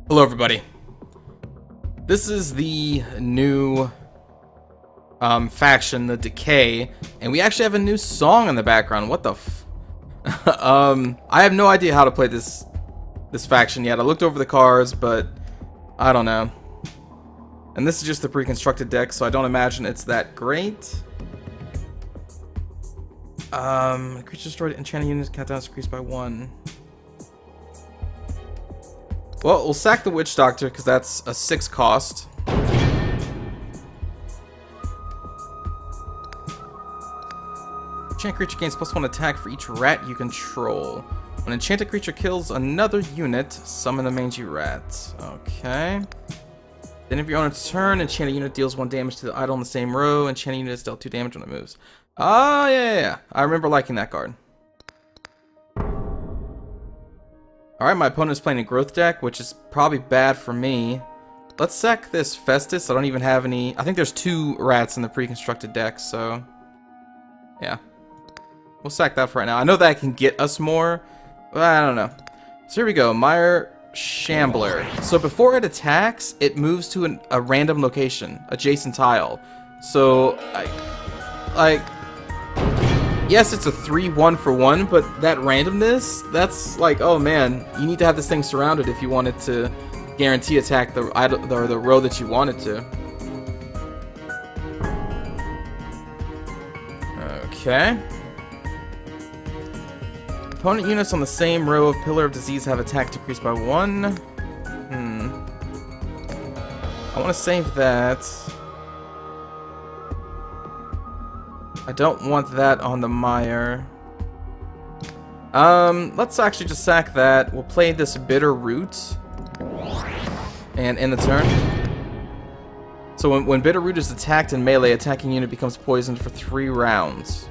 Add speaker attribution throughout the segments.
Speaker 1: Hello everybody. This is the new faction, the Decay, and we actually have a new song in the background. What the f I have no idea how to play this faction yet. I looked over the cards, but I don't know. And this is just the pre-constructed deck, so I don't imagine it's that great. Creature destroyed, enchanted units, countdown is increased by 1. Well, we'll sack the Witch Doctor because that's a 6 cost. Enchanted creature gains +1 attack for each rat you control. When enchanted creature kills another unit, summon a mangy rat. Okay. Then if you're on its turn, enchanted unit deals 1 damage to the idol in the same row. Enchanted unit is dealt 2 damage when it moves. Oh, yeah. I remember liking that card. Alright, my opponent is playing a growth deck, which is probably bad for me. Let's sack this Festus. I don't even have any... I think there's 2 rats in the pre-constructed deck, so... yeah. We'll sack that for right now. I know that can get us more, but I don't know. So here we go. Mire Shambler. So before it attacks, it moves to a random location, adjacent tile. So, yes, it's a 3-1 for 1, but that randomness, that's like, oh man, you need to have this thing surrounded if you want it to guarantee attack the row that you want it to. Okay. Opponent units on the same row of Pillar of Disease have attack decreased by 1. I want to save that. I don't want that on the Mire. Let's actually just sack that. We'll play this Bitter Root. And end the turn. So when Bitter Root is attacked in melee, attacking unit becomes poisoned for 3 rounds.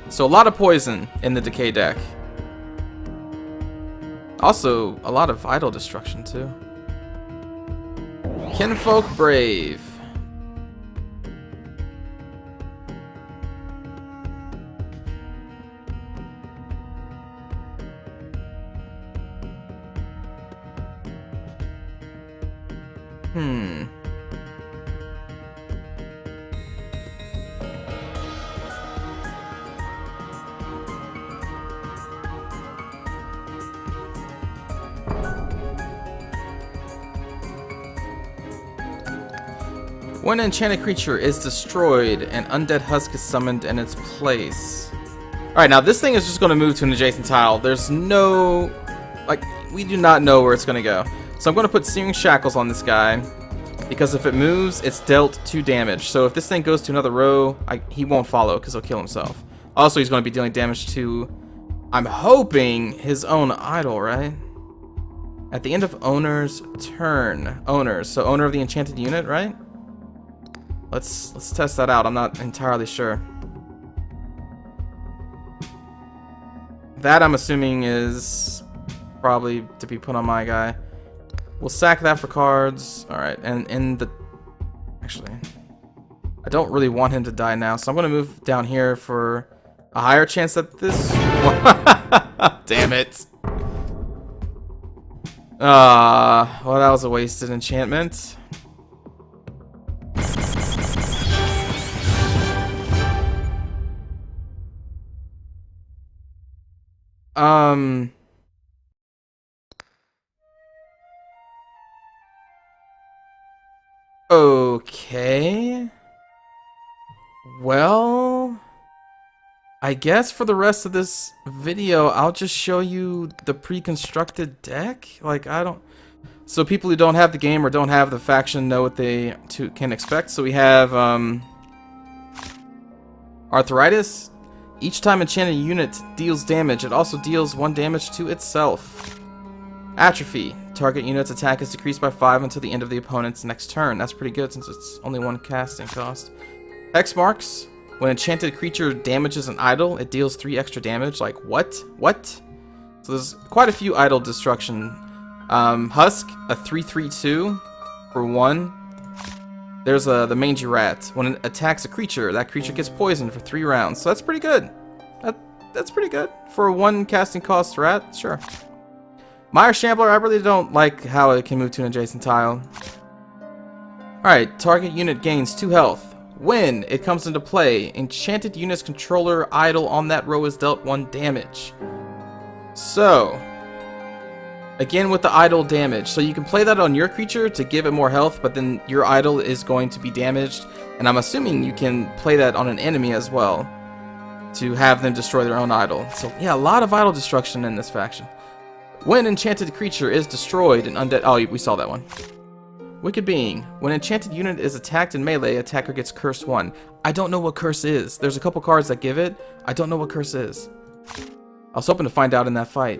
Speaker 1: So a lot of poison in the Decay deck. Also, a lot of idol destruction too. Kinfolk Brave. When an enchanted creature is destroyed, an undead husk is summoned in its place. Alright, now this thing is just going to move to an adjacent tile. There's no... like, we do not know where it's going to go. So I'm going to put Searing Shackles on this guy, because if it moves, it's dealt 2 damage. So if this thing goes to another row, he won't follow, because he'll kill himself. Also, he's going to be dealing damage to, I'm hoping, his own idol, right? At the end of owner's turn. Owners. So owner of the enchanted unit, right? Let's test that out. I'm not entirely sure. That, I'm assuming, is probably to be put on my guy. We'll sack that for cards. Alright, and in the... actually, I don't really want him to die now, so I'm going to move down here for a higher chance that this... damn it. Well, that was a wasted enchantment. Okay. Well, I guess for the rest of this video, I'll just show you the pre-constructed deck. Like, I don't... so people who don't have the game or don't have the faction know what they can expect. So we have, Arthritis. Each time enchanted unit deals damage, it also deals 1 damage to itself. Atrophy. Target unit's attack is decreased by 5 until the end of the opponent's next turn. That's pretty good since it's only 1 casting cost. Hex Marks. When enchanted creature damages an idol, it deals 3 extra damage. Like, what? What? So there's quite a few idol destruction. Husk, a 3/3/2 for 1. There's the Mangy Rat. When it attacks a creature, that creature gets poisoned for 3 rounds. So that's pretty good. That's pretty good. For a 1 casting cost rat, sure. Mire Shambler, I really don't like how it can move to an adjacent tile. Alright, target unit gains 2 health. When it comes into play, enchanted unit's controller idle on that row is dealt 1 damage. So, again with the idle damage. So you can play that on your creature to give it more health, but then your idle is going to be damaged. And I'm assuming you can play that on an enemy as well, to have them destroy their own idol. So yeah, a lot of idol destruction in this faction. When enchanted creature is destroyed and undead... Oh, we saw that one. Wicked Being. When enchanted unit is attacked in melee, attacker gets curse 1. I don't know what curse is. There's a couple cards that give it. I don't know what curse is. I was hoping to find out in that fight.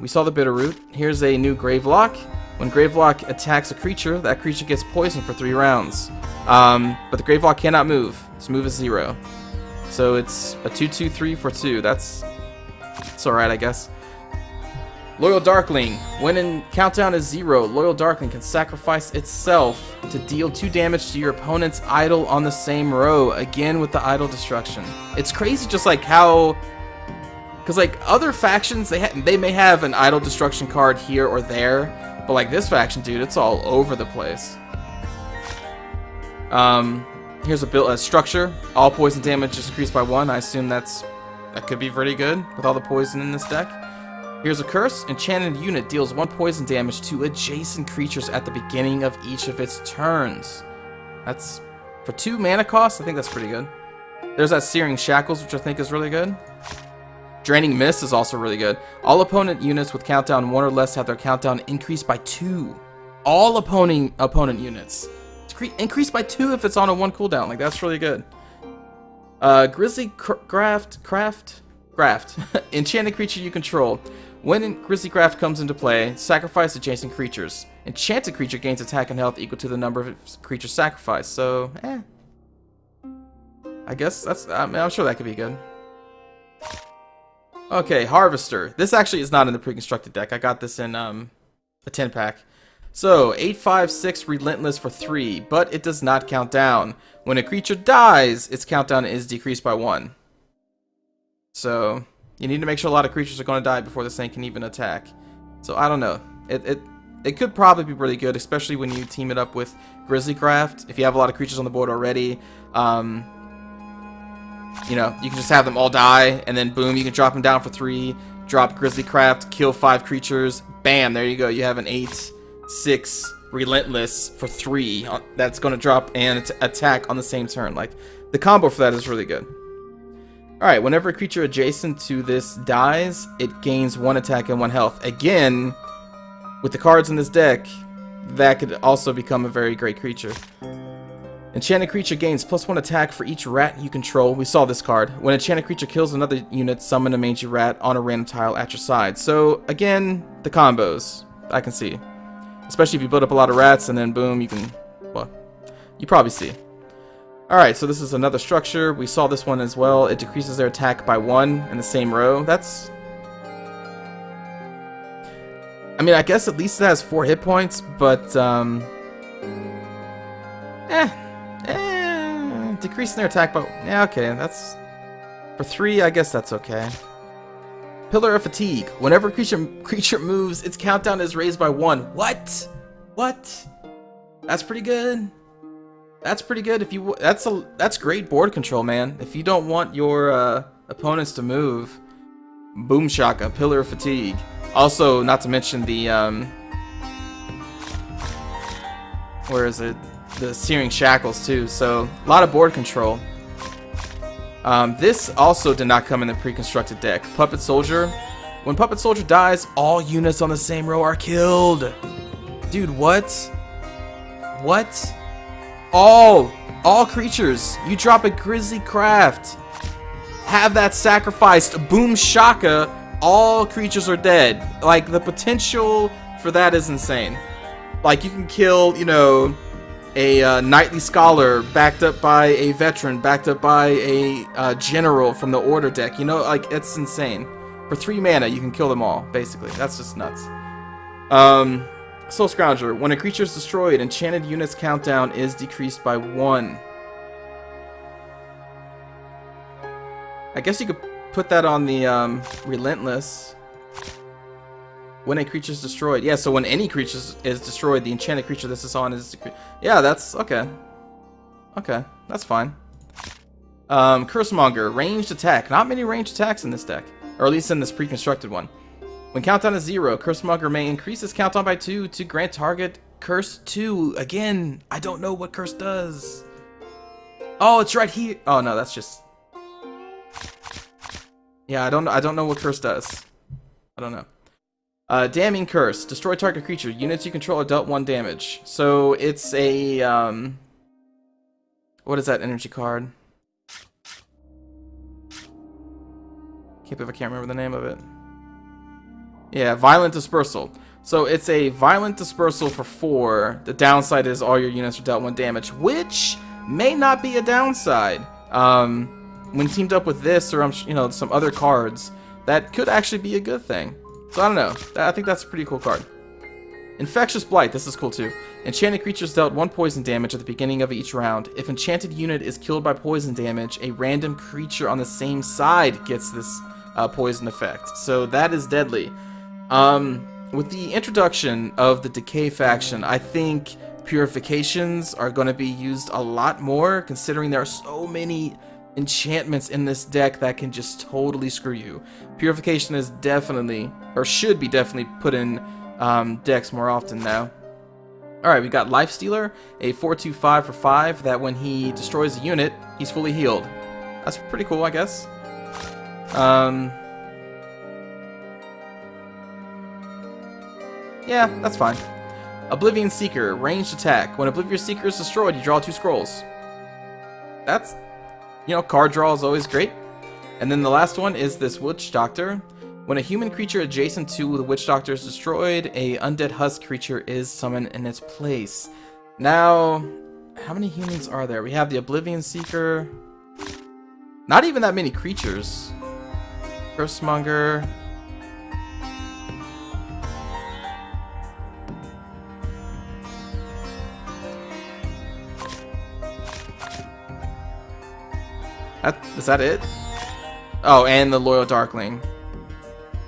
Speaker 1: We saw the Bitterroot. Here's a new Gravelock. When Gravelock attacks a creature, that creature gets poisoned for 3 rounds. But the Gravelock cannot move. Its move is 0. So it's a 2/2/3 for 2. That's alright, I guess. Loyal Darkling. When in countdown is 0, Loyal Darkling can sacrifice itself to deal 2 damage to your opponent's idol on the same row. Again with the idol destruction. It's crazy just like how... Because like other factions, they may have an idol destruction card here or there. But like this faction, dude, it's all over the place. Here's a structure. All poison damage is increased by 1. I assume that could be pretty good with all the poison in this deck. Here's a curse. Enchanted unit deals 1 poison damage to adjacent creatures at the beginning of each of its turns. That's for 2 mana cost. I think that's pretty good. There's that Searing Shackles, which I think is really good. Draining Mist is also really good. All opponent units with countdown 1 or less have their countdown increased by 2. All opponent units. Increased by 2 if it's on a 1 cooldown. Like, that's really good. Grizzly Craft. Enchanted creature you control. When Grizzly Craft comes into play, sacrifice adjacent creatures. Enchanted creature gains attack and health equal to the number of creatures sacrificed. So, I guess that's... I mean, I'm sure that could be good. Okay, Harvester. This actually is not in the pre-constructed deck. I got this in a 10-pack. So, 8/5/6 Relentless for 3, but it does not count down. When a creature dies, its countdown is decreased by 1. So, you need to make sure a lot of creatures are going to die before this thing can even attack. So, I don't know. It could probably be really good, especially when you team it up with Grizzly Craft. If you have a lot of creatures on the board already, you know, you can just have them all die, and then boom, you can drop them down for 3, drop Grizzly Craft, kill 5 creatures, bam, there you go. You have an 8/6 Relentless for 3 that's going to drop and attack on the same turn. Like, the combo for that is really good. Alright, whenever a creature adjacent to this dies, it gains 1 attack and 1 health. Again, with the cards in this deck, that could also become a very great creature. Enchanted creature gains +1 attack for each rat you control. We saw this card. When enchanted creature kills another unit, summon a mangy rat on a random tile at your side. So, again, the combos, I can see. Especially if you build up a lot of rats and then boom, you can, well, you probably see. Alright, so this is another structure. We saw this one as well. It decreases their attack by 1 in the same row. That's... I mean, I guess at least it has 4 hit points, but, decreasing their attack by... Yeah, okay, that's... For 3, I guess that's okay. Pillar of Fatigue. Whenever creature moves, its countdown is raised by 1. What? What? That's pretty good. That's pretty good. If you that's great board control, man. If you don't want your opponents to move, Boom Shaka, Pillar of Fatigue. Also, not to mention the where is it? The Searing Shackles too. So a lot of board control. This also did not come in the pre-constructed deck. Puppet Soldier. When Puppet Soldier dies, all units on the same row are killed. Dude, what? What? All creatures. You drop a Grizzly Craft. Have that sacrificed. Boom Shaka. All creatures are dead. Like, the potential for that is insane. Like, you can kill, you know, a Knightly Scholar backed up by a Veteran, backed up by a General from the Order deck. You know, like, it's insane. For 3 mana, you can kill them all, basically. That's just nuts. Soul Scrounger. When a creature is destroyed, enchanted units countdown is decreased by 1. I guess you could put that on the Relentless. When a creature is destroyed. Yeah, so when any creature is destroyed, the enchanted creature this is on is... Yeah, that's... Okay. Okay, that's fine. Cursemonger. Ranged attack. Not many ranged attacks in this deck. Or at least in this pre-constructed one. When countdown is 0, Cursemonger may increase his countdown by 2 to grant target Curse 2. Again, I don't know what Curse does. Oh, it's right here. Oh, no, that's just... Yeah, I don't know what Curse does. I don't know. Damning Curse. Destroy target creature. Units you control are dealt 1 damage. So it's a... What is that energy card? Can't believe I can't remember the name of it. Yeah, Violent Dispersal. So it's a Violent Dispersal for 4. The downside is all your units are dealt 1 damage, which may not be a downside. When teamed up with this or some other cards, that could actually be a good thing. So I don't know. I think that's a pretty cool card. Infectious Blight. This is cool too. Enchanted creatures dealt 1 poison damage at the beginning of each round. If enchanted unit is killed by poison damage, a random creature on the same side gets this poison effect. So that is deadly. With the introduction of the Decay faction, I think purifications are going to be used a lot more, considering there are so many enchantments in this deck that can just totally screw you. Purification is definitely, or should be definitely, put in decks more often now. Alright, we got Lifestealer, a 4/2/5 for 5, that when he destroys a unit, he's fully healed. That's pretty cool, I guess. Yeah, that's fine. Oblivion Seeker, ranged attack. When Oblivion Seeker is destroyed, you draw 2 scrolls. That's, card draw is always great. And then the last one is this Witch Doctor. When a human creature adjacent to the Witch Doctor is destroyed, a undead husk creature is summoned in its place. Now, how many humans are there? We have the Oblivion Seeker. Not even that many creatures. Cursemonger. Is that it? Oh, and the Loyal Darkling.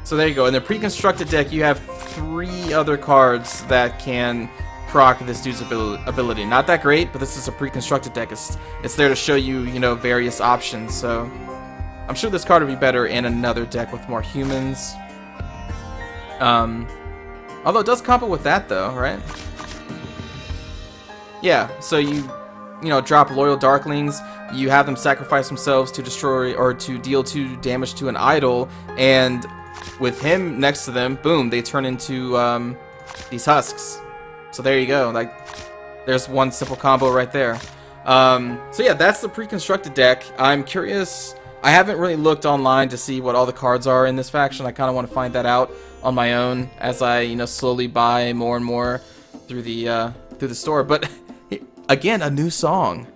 Speaker 1: So there you go. In the pre-constructed deck, you have 3 other cards that can proc this dude's ability. Not that great, but this is a pre-constructed deck. It's there to show you, various options. So I'm sure this card would be better in another deck with more humans. Although it does combo with that, though, right? Yeah. So you drop Loyal Darklings. You have them sacrifice themselves to destroy or to deal 2 damage to an idol, and with him next to them, boom, they turn into these husks. So there you go. Like, there's one simple combo right there. So yeah, that's the pre-constructed deck. I'm curious. I haven't really looked online to see what all the cards are in this faction. I kind of want to find that out on my own as I, slowly buy more and more through the store. But again, a new song.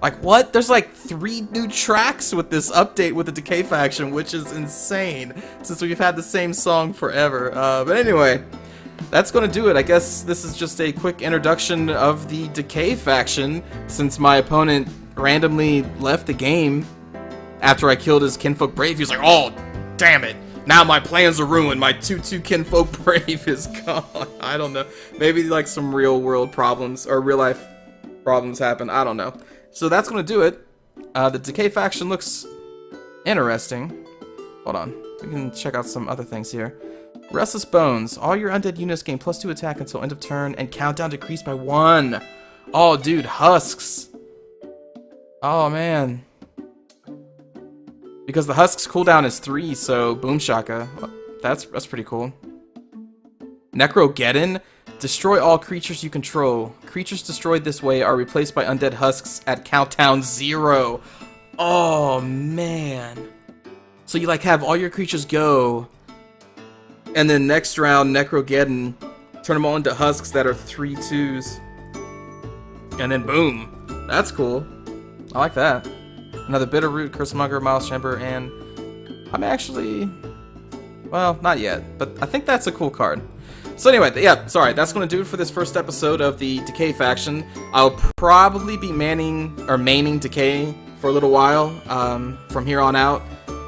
Speaker 1: Like, what? There's like 3 new tracks with this update with the Decay faction, which is insane, since we've had the same song forever. But anyway, that's gonna do it. I guess this is just a quick introduction of the Decay faction, since my opponent randomly left the game after I killed his Kinfolk Brave. He was like, oh, damn it. Now my plans are ruined. My 2/2 Kinfolk Brave is gone. I don't know. Maybe like some real world problems or real life problems happen. I don't know. So that's going to do it. The Decay faction looks interesting. Hold on. We can check out some other things here. Restless Bones. All your undead units gain +2 attack until end of turn and countdown decreased by 1. Oh, dude. Husks. Oh, man. Because the Husks cooldown is 3, so Boom Shaka. That's pretty cool. Necrogeddon. Destroy all creatures you control. Creatures destroyed this way are replaced by undead husks at countdown 0. Oh, man. So you have all your creatures go, and then next round, Necrogeddon, turn them all into husks that are 3/2s. And then boom. That's cool. I like that. Another Bitterroot, Cursemonger, Miles Chamber, and I'm actually... Well, not yet, but I think that's a cool card. So anyway, yeah, sorry, that's going to do it for this first episode of the Decay faction. I'll probably be maining Decay for a little while from here on out.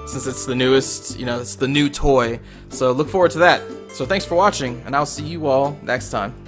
Speaker 1: since it's the newest, you know, it's the new toy. So look forward to that. So thanks for watching, and I'll see you all next time.